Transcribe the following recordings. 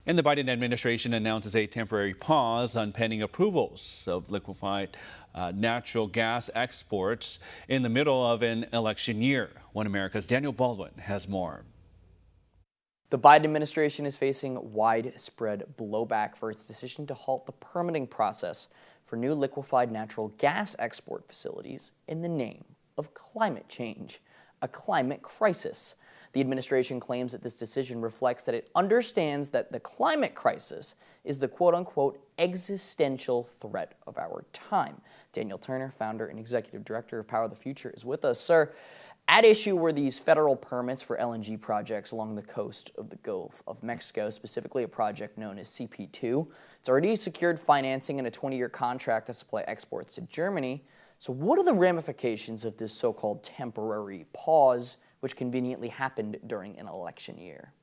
And the Biden administration announces a temporary pause on pending approvals of liquefied natural gas exports in the middle of an election year. One America's Daniel Baldwin has more. The Biden administration is facing widespread blowback for its decision to halt the permitting process for new liquefied natural gas export facilities in the name of climate change, a climate crisis. The administration claims that this decision reflects that it understands that the climate crisis is the quote-unquote existential threat of our time. Daniel Turner, founder and executive director of Power the Future, is with us. Sir, at issue were these federal permits for LNG projects along the coast of the Gulf of Mexico, specifically a project known as CP2. It's already secured financing and a 20-year contract to supply exports to Germany. So what are the ramifications of this so-called temporary pause, which conveniently happened during an election year?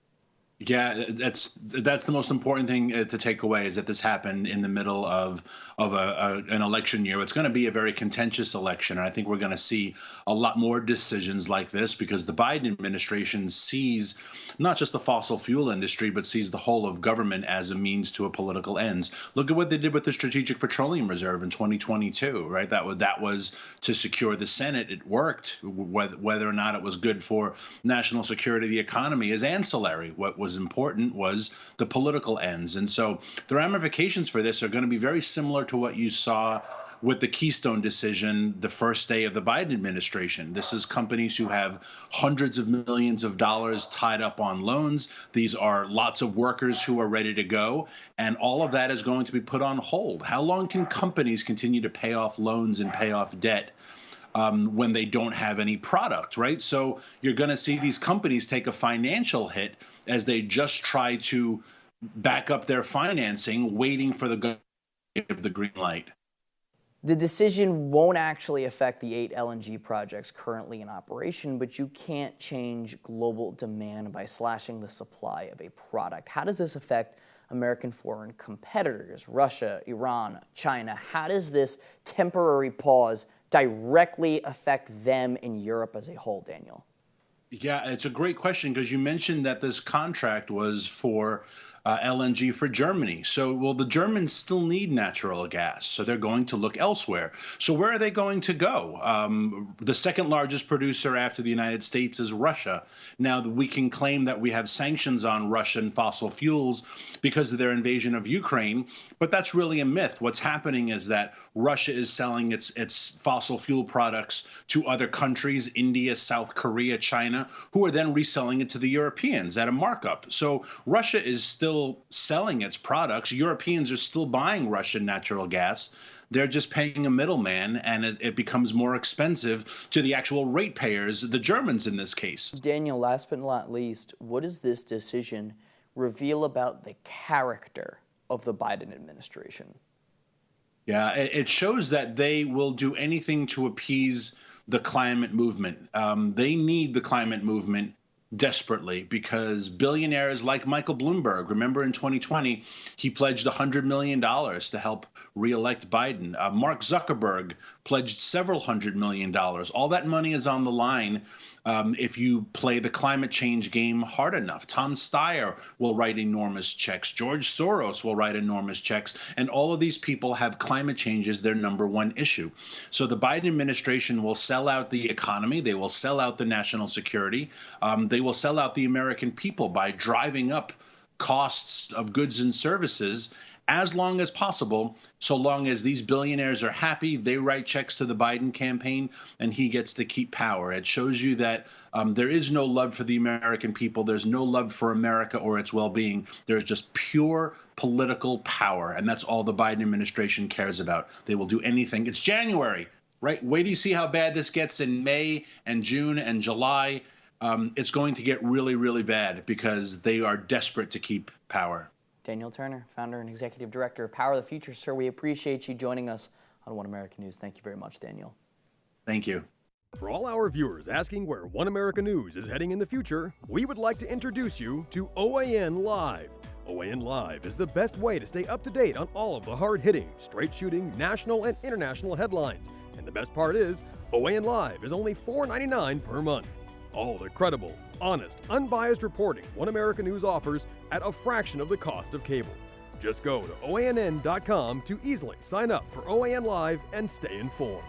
Yeah, that's the most important thing to take away, is that this happened in the middle of an election year. It's going to be a very contentious election, and I think we're going to see a lot more decisions like this because the Biden administration sees not just the fossil fuel industry, but sees the whole of government as a means to a political ends. Look at what they did with the Strategic Petroleum Reserve in 2022, right? That was to secure the Senate. It worked. Whether or not it was good for national security, the economy is ancillary. What was important was the political ends. And so the ramifications for this are going to be very similar to what you saw with the Keystone decision the first day of the Biden administration. This is companies who have hundreds of millions of dollars tied up on loans. These are lots of workers who are ready to go, and all of that is going to be put on hold. How long can companies continue to pay off loans and pay off debt when they don't have any product, right? So you're going to see these companies take a financial hit as they just try to back up their financing, waiting for the government to give the green light. The decision won't actually affect the 8 LNG projects currently in operation, but you can't change global demand by slashing the supply of a product. How does this affect American foreign competitors, Russia, Iran, China? How does this temporary pause directly affect them in Europe as a whole, Daniel? Yeah, it's a great question because you mentioned that this contract was for LNG for Germany. So, well, the Germans still need natural gas, so they're going to look elsewhere. So where are they going to go? The second largest producer after the United States is Russia. Now, we can claim that we have sanctions on Russian fossil fuels because of their invasion of Ukraine, but that's really a myth. What's happening is that Russia is selling its fossil fuel products to other countries, India, South Korea, China, who are then reselling it to the Europeans at a markup. So Russia is still selling its products. Europeans are still buying Russian natural gas. They're just paying a middleman, and it becomes more expensive to the actual ratepayers, the Germans in this case. Daniel, last but not least, what does this decision reveal about the character of the Biden administration? Yeah, it shows that they will do anything to appease the climate movement. They need the climate movement desperately because billionaires like Michael Bloomberg, remember in 2020, he pledged $100 million to help reelect Biden. Mark Zuckerberg pledged several $100 million. All that money is on the line if you play the climate change game hard enough. Tom Steyer will write enormous checks. George Soros will write enormous checks. And all of these people have climate change as their number one issue. So the Biden administration will sell out the economy. They will sell out the national security. They will sell out the American people by driving up costs of goods and services as long as possible, so long as these billionaires are happy, they write checks to the Biden campaign, and he gets to keep power. It shows you that there is no love for the American people. There's no love for America or its well-being. There's just pure political power, and that's all the Biden administration cares about. They will do anything. It's January, right? Wait till you see how bad this gets in May and June and July. It's going to get really, really bad because they are desperate to keep power. Daniel Turner, founder and executive director of Power of the Future. Sir, we appreciate you joining us on One America News. Thank you very much, Daniel. Thank you. For all our viewers asking where One America News is heading in the future, we would like to introduce you to OANN Live. OANN Live is the best way to stay up to date on all of the hard-hitting, straight-shooting, national and international headlines. And the best part is, OANN Live is only $4.99 per month. All the credible, honest, unbiased reporting One America News offers at a fraction of the cost of cable. Just go to OANN.com to easily sign up for OAN Live and stay informed.